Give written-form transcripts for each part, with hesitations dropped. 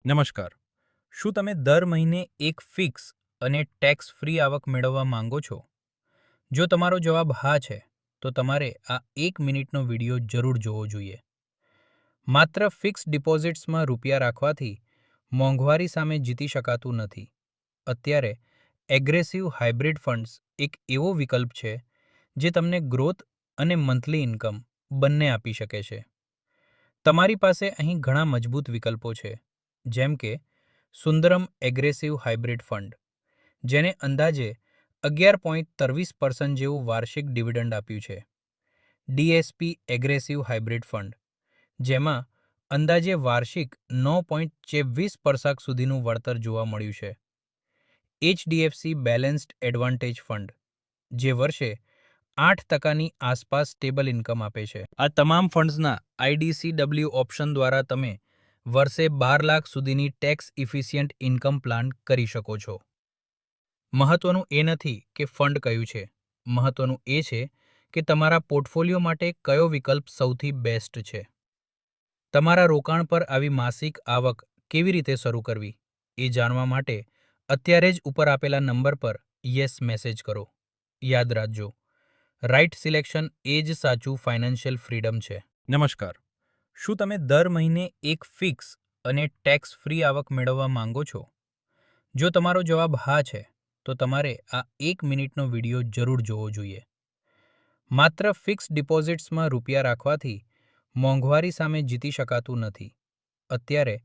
નમસ્કાર. શું તમે દર મહિને એક ફિક્સ અને ટેક્સ ફ્રી આવક મેળવવા માંગો છો? જો તમારો જવાબ હા છે, તો તમારે આ 1 મિનિટનો વિડિયો જરૂર જોવો જોઈએ. માત્ર ફિક્સ ડિપોઝિટ્સમાં રૂપિયા રાખવાથી મોંઘવારી સામે જીતી શકાતું નથી. અત્યારે એગ્રેસિવ હાઇબ્રિડ ફંડ્સ એક એવો વિકલ્પ છે જે તમને ગ્રોથ અને મંથલી ઇન્કમ બંને આપી શકે છે. તમારી પાસે અહીં ઘણા મજબૂત વિકલ્પો છે, જેમ કે સુંદરમ એગ્રેસિવ હાઇબ્રિડ ફંડ, જેને અંદાજે 11.23% જેવું વાર્ષિક ડિવિડન્ડ આપ્યું છે. ડીએસપી એગ્રેસિવ હાઇબ્રિડ ફંડ, જેમાં અંદાજે વાર્ષિક 9.24% સુધીનું વળતર જોવા મળ્યું છે. એચડીએફસી બેલેન્સ્ડ એડવાન્ટેજ ફંડ, જે વર્ષે 8%ની આસપાસ સ્ટેબલ ઇન્કમ આપે છે. આ તમામ ફંડ્સના આઈડીસીડબલ્યુ ઓપ્શન દ્વારા તમે વર્ષે 12 લાખ સુધીની ટેક્સ ઇફિશિયન્ટ ઇન્કમ પ્લાન કરી શકો છો. મહત્વનું એ નથી કે ફંડ કયું છે, મહત્વનું એ છે કે તમારા પોર્ટફોલિયો માટે કયો વિકલ્પ સૌથી બેસ્ટ છે. તમારા રોકાણ પર આવી માસિક આવક કેવી રીતે શરૂ કરવી, એ જાણવા માટે અત્યારે જ ઉપર આપેલા નંબર પર યસ મેસેજ કરો. યાદ રાખજો, રાઇટ સિલેક્શન એ જ સાચું ફાઇનાન્શિયલ ફ્રીડમ છે. નમસ્કાર. શું તમે દર મહિને એક ફિક્સ અને ટેક્સ ફ્રી આવક મેળવવા માંગો છો? જો તમારો જવાબ હા છે, તો તમારે આ 1 મિનિટનો વિડિયો જરૂર જોવો જોઈએ. માત્ર ફિક્સ ડિપોઝિટ્સમાં રૂપિયા રાખવાથી મોંઘવારી સામે જીતી શકાતું નથી. અત્યારે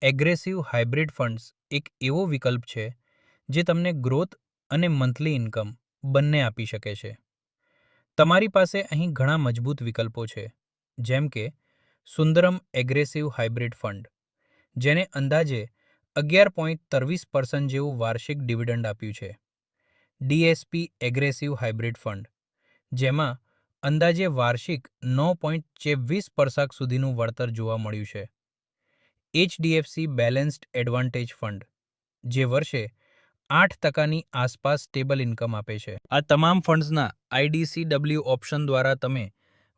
એગ્રેસિવ હાઇબ્રિડ ફંડ્સ એક એવો વિકલ્પ છે જે તમને ગ્રોથ અને મંથલી ઇન્કમ બંને આપી શકે છે. તમારી પાસે અહીં ઘણા મજબૂત વિકલ્પો છે, જેમ કે સુંદરમ એગ્રેસિવ હાઇબ્રિડ ફંડ, જેને અંદાજે 11.23% જેવું વાર્ષિક ડિવિડન્ડ આપ્યું છે. ડીએસપી એગ્રેસિવ હાઇબ્રિડ ફંડ, જેમાં અંદાજે વાર્ષિક 9.24% સુધીનું વળતર જોવા મળ્યું છે. એચડીએફસી બેલેન્સ્ડ એડવાન્ટેજ ફંડ, જે વર્ષે 8%ની આસપાસ સ્ટેબલ ઇન્કમ આપે છે. આ તમામ ફંડ્સના આઈડીસીડબલ્યુ ઓપ્શન દ્વારા તમે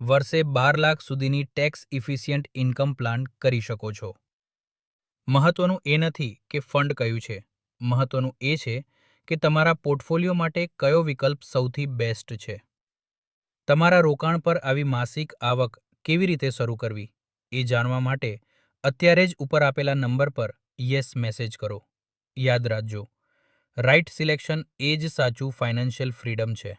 વર્ષે 12 લાખ સુધીની ટેક્સ ઇફિશિયન્ટ ઇન્કમ પ્લાન કરી શકો છો. મહત્વનું એ નથી કે ફંડ કયું છે, મહત્વનું એ છે કે તમારા પોર્ટફોલિયો માટે કયો વિકલ્પ સૌથી બેસ્ટ છે. તમારા રોકાણ પર આવી માસિક આવક કેવી રીતે શરૂ કરવી, એ જાણવા માટે અત્યારે જ ઉપર આપેલા નંબર પર યસ મેસેજ કરો. યાદ રાખજો, રાઇટ સિલેક્શન એ જ સાચું ફાઇનાન્શિયલ ફ્રીડમ છે.